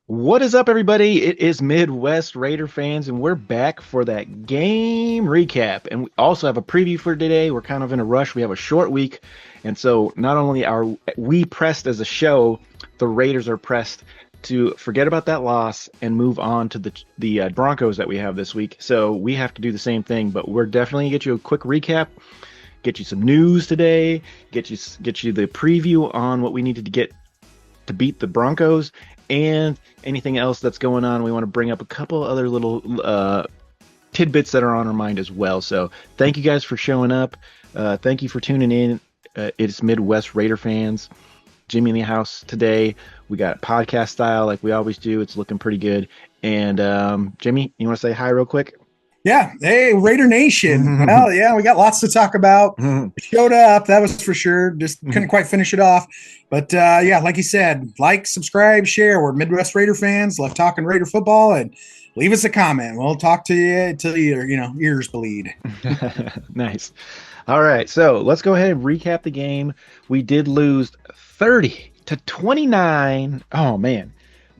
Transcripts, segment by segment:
What is up, everybody? It is Midwest Raider fans, and we're back for that game recap. And we also have a preview for today. We're kind of in a rush. We have a short week. And so not only are we pressed as a show, the Raiders are pressed to forget about that loss and move on to the Broncos that we have this week. So we have to do the same thing, but we're definitely gonna get you a quick recap, get you some news today, get you the preview on what we needed to get to beat the Broncos and anything else that's going on. We want to bring up a couple other little tidbits that are on our mind as well. So thank you guys for showing up. Thank you for tuning in. It's Midwest Raider fans. Jimmy in the house today. We got podcast style like we always do. It's looking pretty good. And Jimmy, you want to say hi real quick? Yeah. Hey, Raider Nation. Well, yeah, we got lots to talk about. Showed up, that was for sure. Just couldn't quite finish it off. But yeah, like you said, like, subscribe, share. We're Midwest Raider fans, love talking Raider football, and leave us a comment. We'll talk to you till your ears bleed. Nice. All right, so let's go ahead and recap the game. We did lose 30-29. Oh man.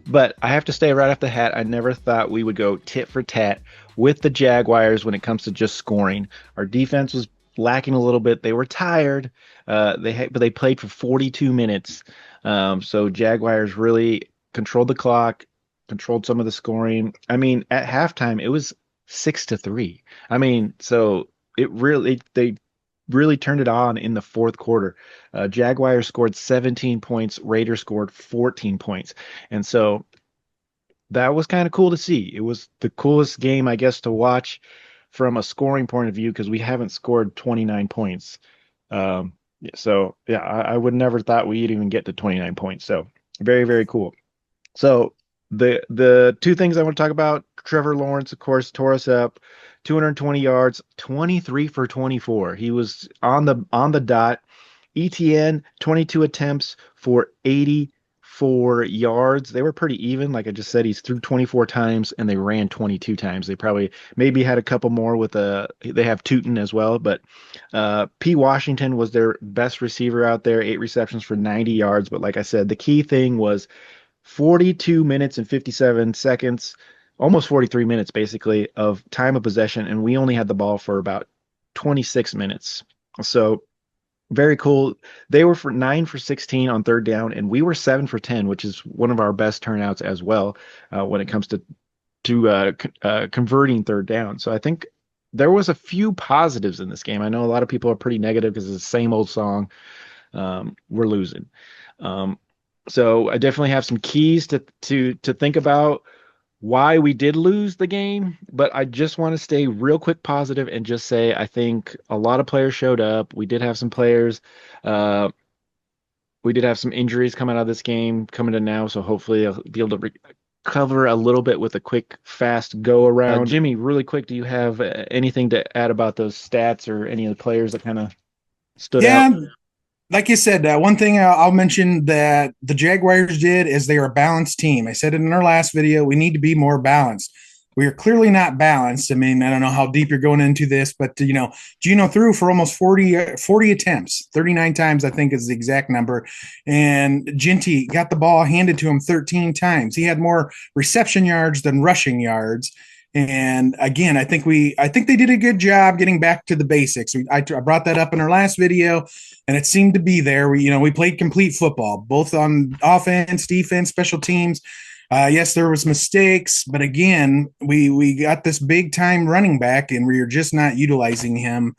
But I have to stay right off the hat. I never thought we would go tit for tat with the Jaguars when it comes to just scoring. Our defense was lacking a little bit. They were tired. But they played for 42 minutes. So Jaguars really controlled the clock, controlled some of the scoring. I mean, at halftime it was 6-3. I mean, so they really turned it on in the fourth quarter. Jaguars scored 17 points, Raiders scored 14 points. And so that was kind of cool to see. It was the coolest game, I guess, to watch from a scoring point of view because we haven't scored 29 points. So, yeah, I would never thought we'd even get to 29 points. So, very, very cool. So, the two things I want to talk about, Trevor Lawrence, of course, tore us up. 220 yards, 23 for 24. He was on the dot. ETN, 22 attempts for 84 yards. They were pretty even. Like I just said, he's threw 24 times and they ran 22 times. They probably maybe had a couple more with they have Tootin as well, but P. Washington was their best receiver out there, 8 receptions for 90 yards. But like I said, the key thing was 42 minutes and 57 seconds, almost 43 minutes basically of time of possession, and we only had the ball for about 26 minutes. So very cool. They were for 9 for 16 on third down, and we were 7 for 10, which is one of our best turnouts as well when it comes to converting third down. So I think there was a few positives in this game. I know a lot of people are pretty negative because it's the same old song. We're losing. So I definitely have some keys to think about why we did lose the game, but I just want to stay real quick positive and just say I think a lot of players showed up. We did have some players. Uh, we did have some injuries coming out of this game coming to now, so hopefully I'll be able to recover a little bit with a quick, fast go around. Jimmy, really quick, do you have anything to add about those stats or any of the players that kind of stood out? Yeah, like you said, one thing I'll mention that the Jaguars did is they are a balanced team. I said it in our last video. We need to be more balanced. We are clearly not balanced. I mean, I don't know how deep you're going into this, but Gino threw for almost 40 attempts, 39 times, I think is the exact number. And Ginty got the ball handed to him 13 times. He had more reception yards than rushing yards. And again, I think they did a good job getting back to the basics. I brought that up in our last video, and it seemed to be there. We played complete football, both on offense, defense, special teams. Yes, there was mistakes, but again, we got this big time running back, and we are just not utilizing him,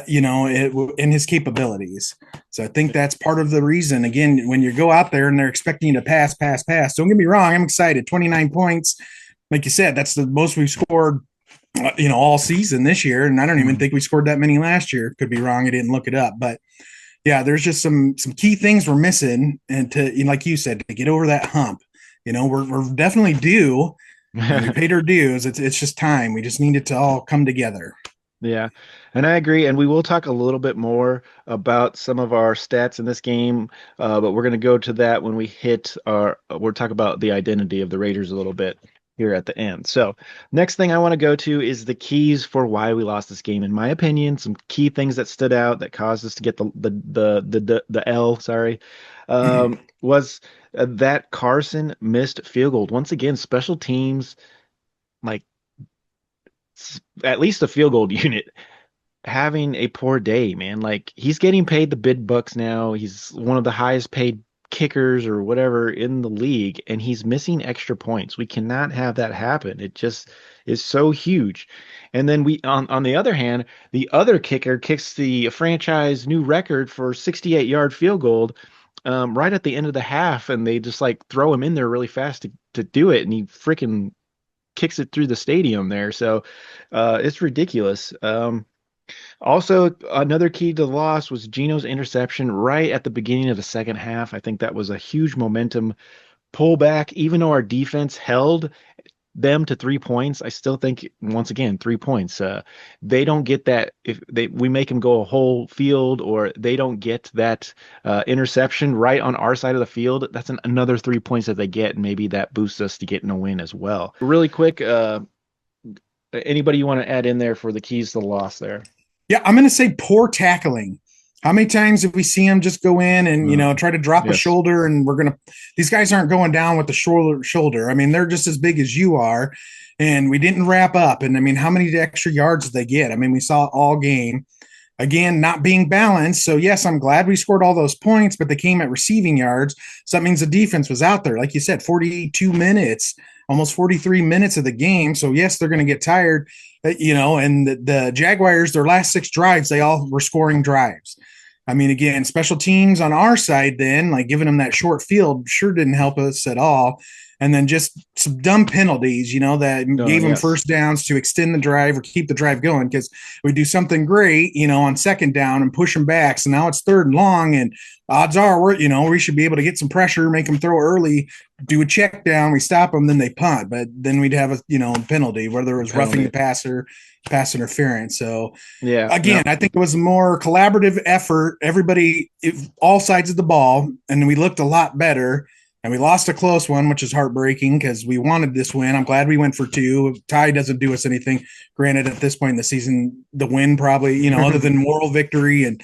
in his capabilities. So I think that's part of the reason. Again, when you go out there and they're expecting you to pass, pass, pass. Don't get me wrong, I'm excited. 29 points, like you said, that's the most we've scored, all season this year, and I don't even think we scored that many last year. Could be wrong. I didn't look it up, but yeah, there's just some key things we're missing, and like you said, to get over that hump. We're definitely due. And we paid our dues. It's just time. We just need it to all come together. Yeah, and I agree. And we will talk a little bit more about some of our stats in this game, but we're going to go to that when we'll talk about the identity of the Raiders a little bit here at the end. So, next thing I want to go to is the keys for why we lost this game. In my opinion, some key things that stood out that caused us to get the L. Sorry. Was that Carson missed field goal. Once again, special teams, like at least a field goal unit, having a poor day, man. Like he's getting paid the big bucks now. He's one of the highest paid kickers or whatever in the league, and he's missing extra points. We cannot have that happen. It just is so huge. And then we on the other hand, the other kicker kicks the franchise new record for 68-yard field goal right at the end of the half, and they just like throw him in there really fast to do it, and he freaking kicks it through the stadium there. So it's ridiculous. Also, another key to the loss was Geno's interception right at the beginning of the second half. I think that was a huge momentum pullback. Even though our defense held them to 3 points, I still think once again 3 points. They don't get that if we make them go a whole field, or they don't get that interception right on our side of the field. That's another 3 points that they get, and maybe that boosts us to getting a win as well. Really quick, anybody you want to add in there for the keys to the loss there? Yeah, I'm going to say poor tackling. How many times have we seen him just go in and try to drop a Yes. shoulder? And these guys aren't going down with the shoulder. I mean, they're just as big as you are, and we didn't wrap up. And I mean, how many extra yards did they get? I mean, we saw it all game. Again, not being balanced. So yes, I'm glad we scored all those points, but they came at receiving yards. So that means the defense was out there, like you said, 42 minutes, almost 43 minutes of the game. So yes, they're going to get tired. And the Jaguars, their last 6 drives, they all were scoring drives. I mean, again, special teams on our side, then, like giving them that short field, sure didn't help us at all. And then just some dumb penalties, that No, gave them yes. first downs to extend the drive or keep the drive going, because we do something great, on second down and push them back. So now it's third and long, and odds are we should be able to get some pressure, make them throw early, do a check down, we stop them, then they punt. But then we'd have a penalty, whether it was roughing the Penalty. passer, pass interference. So Yeah. again, No. I think it was a more collaborative effort. Everybody, all sides of the ball, and we looked a lot better. And we lost a close one, which is heartbreaking because we wanted this win. I'm glad we went for 2. Tie doesn't do us anything. Granted, at this point in the season, the win probably, other than moral victory and,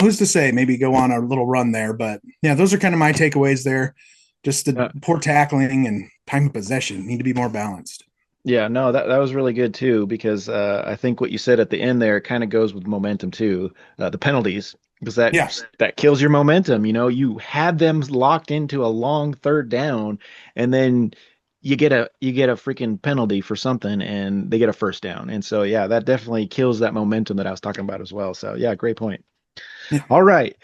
who's to say, maybe go on a little run there. But yeah, those are kind of my takeaways there. Just the poor tackling and time of possession need to be more balanced. Yeah, no, that was really good too, because I think what you said at the end there kind of goes with momentum too. The penalties, because Yeah. that kills your momentum. You had them locked into a long third down, and then you get a freaking penalty for something, and they get a first down. And so yeah, that definitely kills that momentum that I was talking about as well. So yeah, great point. Yeah. All right.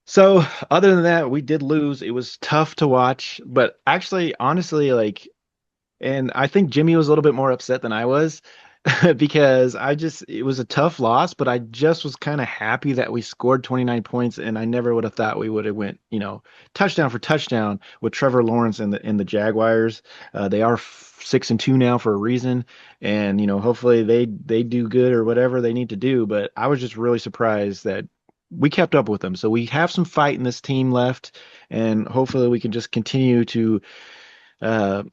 So other than that, we did lose. It was tough to watch, but actually, honestly, like. And I think Jimmy was a little bit more upset than I was because it was a tough loss, but I just was kind of happy that we scored 29 points, and I never would have thought we would have went, touchdown for touchdown with Trevor Lawrence and the Jaguars. They are 6-2 now for a reason, and hopefully they do good or whatever they need to do. But I was just really surprised that we kept up with them. So we have some fight in this team left, and hopefully we can just continue to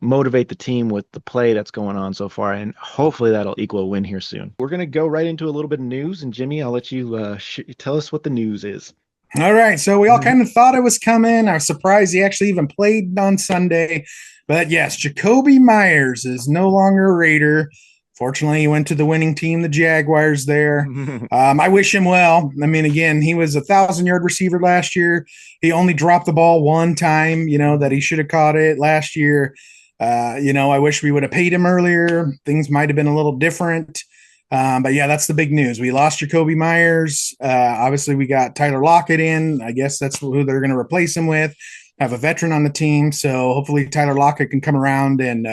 motivate the team with the play that's going on so far, and hopefully that'll equal a win here soon. We're gonna go right into a little bit of news, and Jimmy, I'll let you tell us what the news is. All right. So we all kind of thought it was coming. I was surprised he actually even played on Sunday. But yes, Jacoby Myers is no longer a Raider. Fortunately, he went to the winning team, the Jaguars there. I wish him well. I mean, again, he was 1,000-yard receiver last year. He only dropped the ball one time, that he should have caught it last year. I wish we would have paid him earlier. Things might have been a little different. But yeah, that's the big news. We lost Jacoby Myers. Obviously, we got Tyler Lockett in. I guess that's who they're going to replace him with. Have a veteran on the team, so hopefully Tyler Lockett can come around and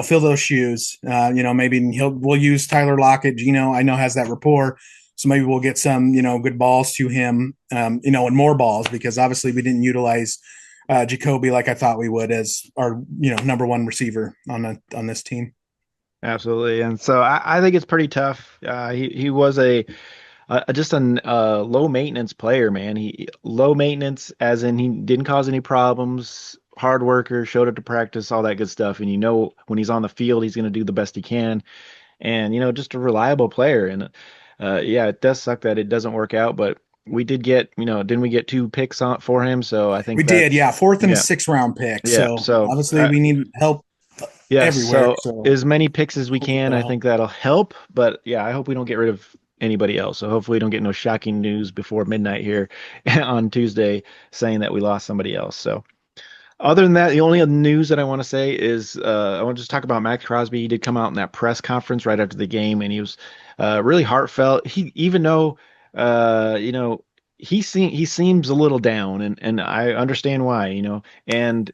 fill those shoes. Maybe we'll use Tyler Lockett. Gino, I know, has that rapport, so maybe we'll get some good balls to him. And more balls, because obviously we didn't utilize Jacoby like I thought we would as our number one receiver on this team. Absolutely, and so I think it's pretty tough. He was just a low maintenance player, man. He low maintenance, as in he didn't cause any problems. Hard worker, showed up to practice, all that good stuff. And when he's on the field, he's going to do the best he can. And just a reliable player. And yeah, it does suck that it doesn't work out, but we did get, didn't we get 2 picks for him? So I We think did, that's, yeah, fourth and yeah, sixth round pick. yeah. So So, obviously we need help yes. everywhere. So So as many picks as we hopefully can, that'll I help. think that'll help. But yeah, I hope we don't get rid of anybody else. So hopefully we don't get no shocking news before midnight here on Tuesday saying that we lost somebody else. So other than that, the only other news that I want to say is I want to just talk about Max Crosby. He did come out in that press conference right after the game, and he was really heartfelt. He even though you know he seems a little down, and I understand why. And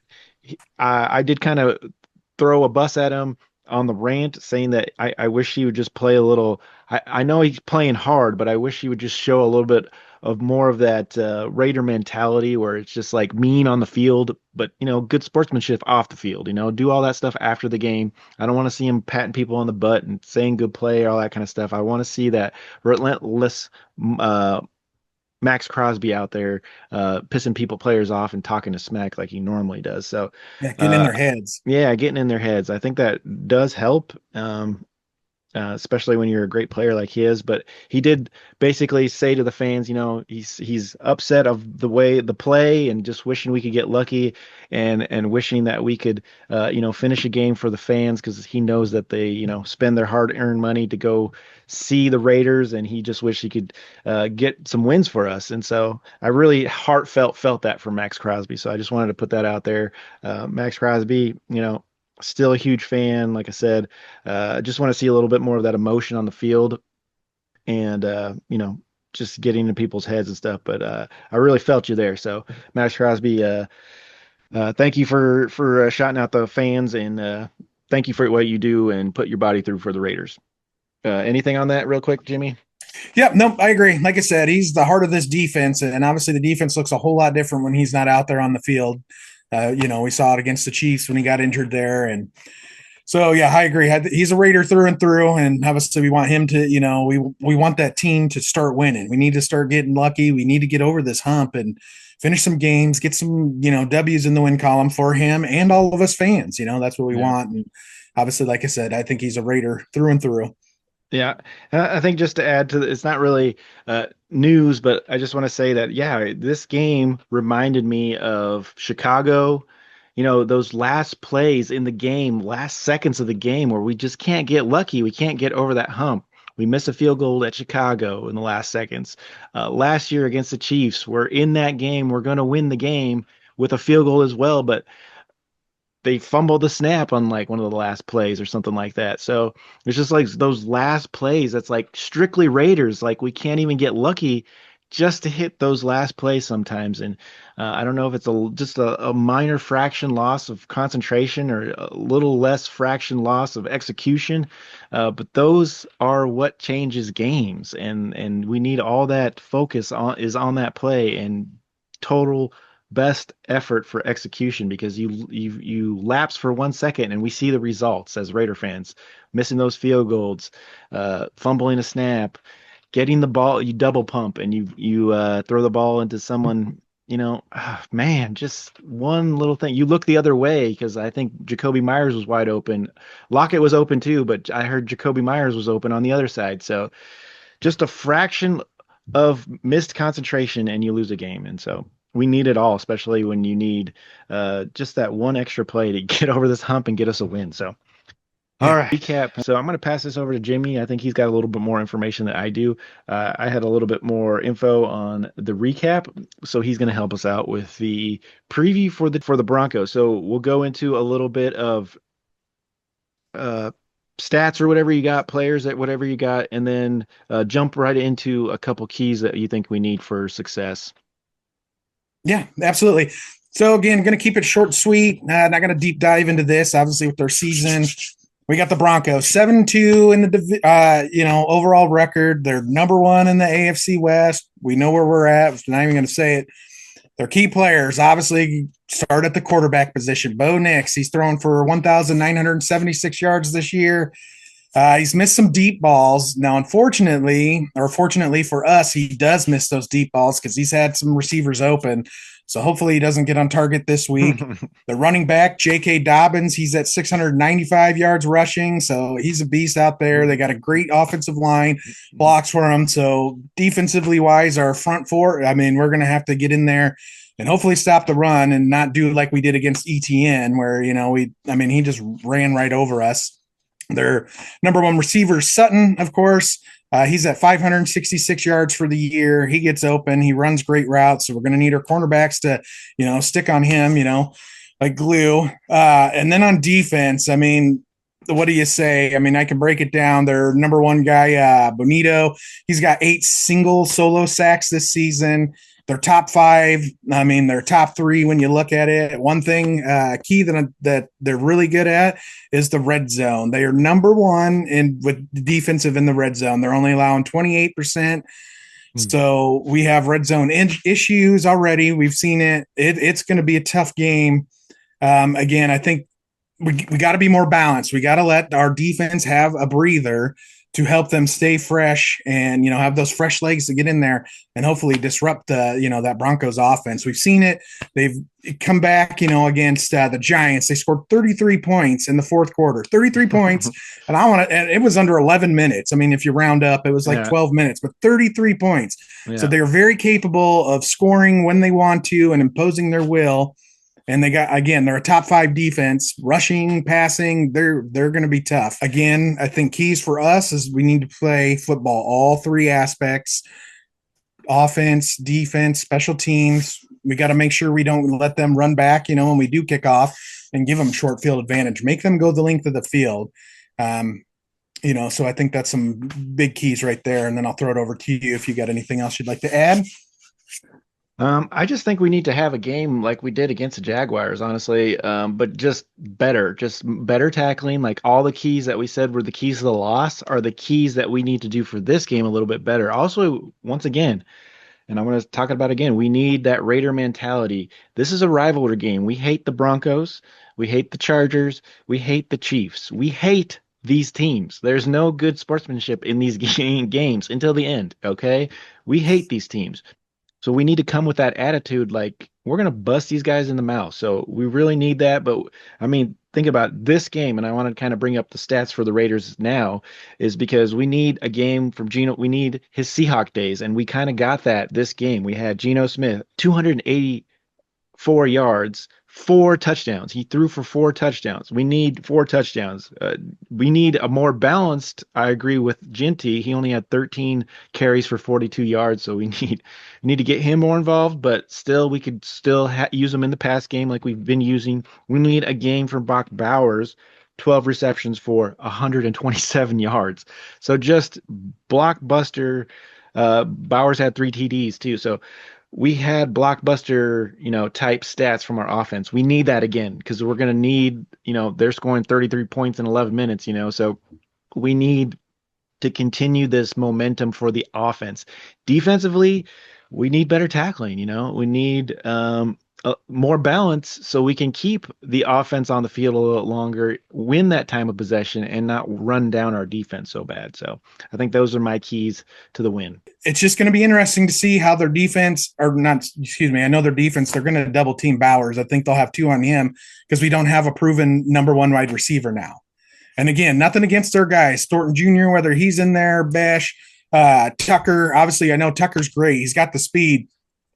I did kind of throw a bus at him on the rant, saying that I wish he would just play a little. I know he's playing hard, but I wish he would just show a little bit of more of that Raider mentality where it's just like mean on the field, but good sportsmanship off the field. Do all that stuff after the game. I don't want to see him patting people on the butt and saying good play, all that kind of stuff. I want to see that relentless uh, Max Crosby out there pissing players off and talking to smack like he normally does. So, Yeah, getting in uh, their heads. yeah, getting in their heads. I think that does help. Especially when you're a great player like he is. But he did basically say to the fans, he's upset of the way the play and just wishing we could get lucky and wishing that we could, finish a game for the fans because he knows that they, spend their hard-earned money to go see the Raiders, and he just wished he could get some wins for us. And so I really heartfelt felt that from Max Crosby. So I just wanted to put that out there. Max Crosby, still a huge fan. Like I said, I just want to see a little bit more of that emotion on the field and, just getting into people's heads and stuff. But I really felt you there. So, Max Crosby, thank you for shouting out the fans and thank you for what you do and put your body through for the Raiders. Anything on that, real quick, Jimmy? Yep, no, I agree. Like I said, he's the heart of this defense, and obviously the defense looks a whole lot different when he's not out there on the field. We saw it against the Chiefs when he got injured there, and so yeah, I agree. He's a Raider through and through, and obviously we want him to, we want that team to start winning. We need to start getting lucky. We need to get over this hump and finish some games, get some, W's in the win column for him and all of us fans. That's what we Yeah. want. And obviously, like I said, I think he's a Raider through and through. Yeah, and I think just to add to it's not really news, but I just want to say that yeah, this game reminded me of Chicago. Those last plays in the game, last seconds of the game, where we just can't get lucky. We can't get over that hump. We miss a field goal at Chicago in the last seconds. Last year against the Chiefs, we're in that game. We're going to win the game with a field goal as well, but they fumbled the snap on like one of the last plays or something like that. So it's just like those last plays that's like strictly Raiders. Like we can't even get lucky just to hit those last plays sometimes. And I don't know if it's just a minor fraction loss of concentration or a little less fraction loss of execution, but those are what changes games. And we need all that focus on that play and total best effort for execution because you lapse for 1 second and we see the results as Raider fans, missing those field goals, fumbling a snap, getting the ball, you double pump and you throw the ball into someone. Man, just one little thing. You look the other way because I think Jacoby Myers was wide open. Lockett was open too, but I heard Jacoby Myers was open on the other side. So just a fraction of missed concentration and you lose a game. And so we need it all, especially when you need just that one extra play to get over this hump and get us a win. So, all Yeah. right, recap. So I'm going to pass this over to Jimmy. I think he's got a little bit more information than I do. I had a little bit more info on the recap, so he's going to help us out with the preview for the Broncos. So we'll go into a little bit of uh, stats or whatever you got, players at whatever you got, and then jump right into a couple keys that you think we need for success. Yeah, absolutely. So again, going to keep it short, sweet. Not going to deep dive into this. Obviously, with their season, we got the Broncos 7-2 in the overall record. They're number one in the AFC West. We know where we're at. I'm not even going to say it. Their key players obviously start at the quarterback position. Bo Nix, he's thrown for 1,976 yards this year. He's missed some deep balls. Now, unfortunately, or fortunately for us, he does miss those deep balls because he's had some receivers open. So hopefully he doesn't get on target this week. The running back, J.K. Dobbins, he's at 695 yards rushing. So he's a beast out there. They got a great offensive line, blocks for him. So defensively wise, our front four, I mean, we're going to have to get in there and hopefully stop the run and not do like we did against ETN, where, he just ran right over us. Their number one receiver, Sutton, of course. He's at 566 yards for the year. He gets open. He runs great routes. So we're going to need our cornerbacks to, stick on him, like glue. And then on defense, I mean, what do you say? I mean, I can break it down. Their number one guy, Bonito, he's got 8 single solo sacks this season. They're top 5. I mean, they're top 3 when you look at it. One thing key that they're really good at is the red zone. They are number 1 with defensive in the red zone. They're only allowing 28%. So we have red zone issues already. We've seen it. It's going to be a tough game. Again, I think we got to be more balanced. We got to let our defense have a breather to help them stay fresh and, have those fresh legs to get in there and hopefully disrupt that Broncos offense. We've seen it. They've come back, against the Giants. They scored 33 points in the fourth quarter, 33 points. And it was under 11 minutes. I mean, if you round up, it was like 12 minutes, but 33 points. Yeah. So they're very capable of scoring when they want to and imposing their will. And they're a top 5 defense, rushing, passing. They're going to be tough. Again, I think keys for us is we need to play football, all 3 aspects: offense, defense, special teams. We got to make sure we don't let them run back, when we do kick off, and give them short field advantage. Make them go the length of the field. So I think that's some big keys right there. And then I'll throw it over to you if you got anything else you'd like to add. I just think we need to have a game like we did against the Jaguars, honestly, but just better tackling. Like all the keys that we said were the keys to the loss are the keys that we need to do for this game a little bit better. Also, once again, and I'm going to talk about it again, we need that Raider mentality. This is a rivalry game. We hate the Broncos. We hate the Chargers. We hate the Chiefs. We hate these teams. There's no good sportsmanship in these games until the end, okay? We hate these teams. So we need to come with that attitude, like we're going to bust these guys in the mouth. So we really need that. But I mean, think about this game, and I want to kind of bring up the stats for the Raiders now, is because we need a game from Geno. We need his Seahawk days, and we kind of got that this game. We had Geno Smith, 284 yards, 4 touchdowns. He threw for 4 touchdowns. We need 4 touchdowns. We need a more balanced. I agree with Ginty. He only had 13 carries for 42 yards, so we need to get him more involved. But still, we could still use him in the pass game like we've been using. We need a game from Brock Bowers, 12 receptions for 127 yards. So just blockbuster. Bowers had 3 TDs too. So we had blockbuster, type stats from our offense. We need that again because we're going to need, they're scoring 33 points in 11 minutes, so we need to continue this momentum for the offense. Defensively, we need better tackling, we need more balance so we can keep the offense on the field a little longer, win that time of possession, and not run down our defense so bad. So I think those are my keys to the win. It's just going to be interesting to see how their defense, I know their defense, they're going to double team Bowers. I think they'll have 2 on him because we don't have a proven number 1 wide receiver now. And again, nothing against their guys, Thornton Jr., whether he's in there, Bash, Tucker. Obviously, I know Tucker's great. He's got the speed.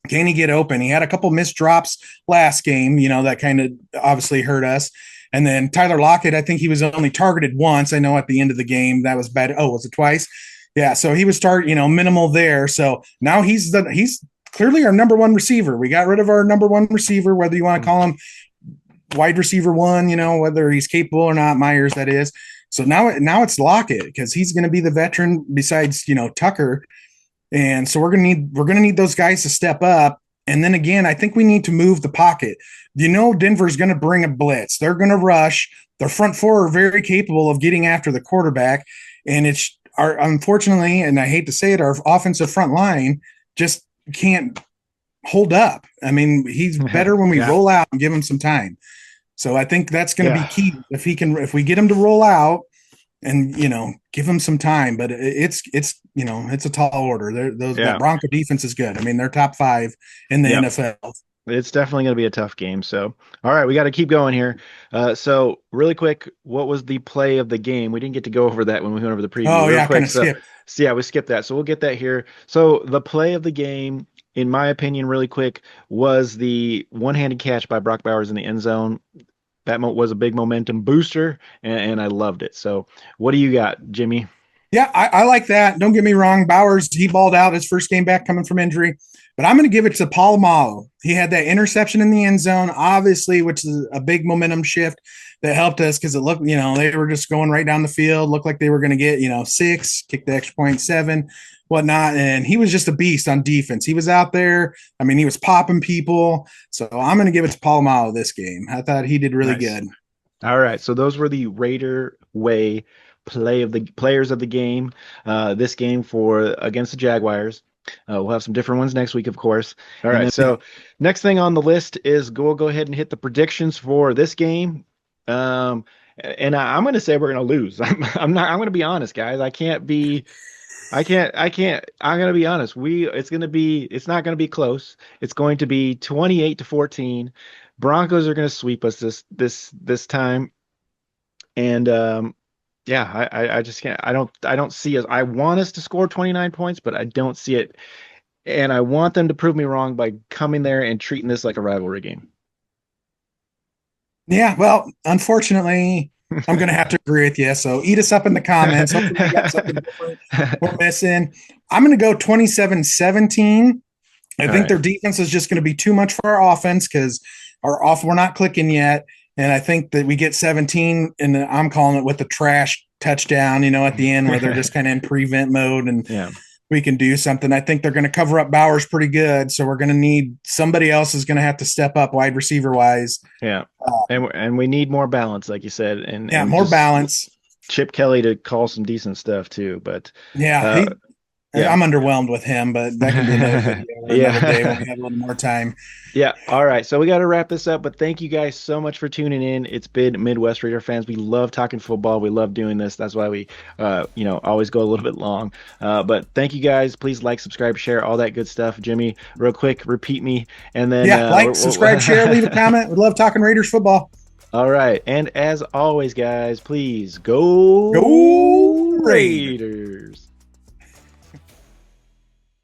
Can he get open? He had a couple missed drops last game, that kind of obviously hurt us. And then Tyler Lockett, I think he was only targeted once. I know at the end of the game that was bad. Oh, was it twice? Yeah. So he was minimal there. So now he's clearly our number 1 receiver. We got rid of our number 1 receiver, whether you want to call him wide receiver 1, whether he's capable or not, Myers, that is. So now it's Lockett because he's going to be the veteran besides, Tucker. And so we're going to need those guys to step up. And then again, I think we need to move the pocket. Denver's going to bring a blitz. They're going to rush. Their front 4 are very capable of getting after the quarterback. And unfortunately, and I hate to say it, our offensive front line just can't hold up. I mean, he's better when we roll out and give him some time. So I think that's going to be key. If we get him to roll out and, give him some time, but it's a tall order. That Bronco defense is good. I mean, they're top 5 in the NFL. It's definitely going to be a tough game. So, all right, we got to keep going here. So, really quick, what was the play of the game? We didn't get to go over that when we went over the preview. Oh Real yeah, kind quick. of So, skipped. yeah, we skipped that. So, we'll get that here. So, the play of the game, in my opinion, really quick, was the one-handed catch by Brock Bowers in the end zone. That was a big momentum booster, and I loved it. So, what do you got, Jimmy? Yeah, I like that. Don't get me wrong. Bowers, he balled out his first game back coming from injury, but I'm going to give it to Polamalu. He had that interception in the end zone, obviously, which is a big momentum shift that helped us because it looked, they were just going right down the field, looked like they were going to get, 6, kick the extra point, 7, whatnot. And he was just a beast on defense. He was out there. I mean, he was popping people. So I'm going to give it to Polamalu this game. I thought he did really Nice. good. All right, so those were the Raider way players of the game. This game for against the Jaguars. We'll have some different ones next week, of course. All And right, then, so next thing on the list is we'll go ahead and hit the predictions for this game. And I'm going to say we're going to lose. I'm not. I'm going to be honest, guys. I can't be. I can't. I'm going to be honest. It's going to be. It's not going to be close. It's going to be 28-14. Broncos are going to sweep us this time. And yeah, I just can't. I don't see us. I want us to score 29 points, but I don't see it. And I want them to prove me wrong by coming there and treating this like a rivalry game. yeah, well, unfortunately, I'm going to have to agree with you. So eat us up in the comments. Hopefully, we got something different we're missing. I'm going to go 27-17. I All think right. their defense is just going to be too much for our offense because we're not clicking yet. And I think that we get 17, and I'm calling it with the trash touchdown, at the end where they're just kind of in prevent mode and Yeah. we can do something. I think they're going to cover up Bowers pretty good. So we're going to need somebody else is going to have to step up wide receiver wise. Yeah. And we need more balance, like you said, and More just balance. Chip Kelly to call some decent stuff too. But Yeah. uh, yeah. I'm underwhelmed with him, but that can be another video or another day when Yeah. we have a little more time. Yeah. All right. So we got to wrap this up, but thank you guys so much for tuning in. It's been Midwest Raider fans. We love talking football. We love doing this. That's why we, always go a little bit long. But thank you guys. Please like, subscribe, share, all that good stuff. Jimmy, real quick, repeat me, and then Yeah. Like, subscribe, share, leave a comment. We love talking Raiders football. all right. And as always, guys, please go Go Raiders. Raiders.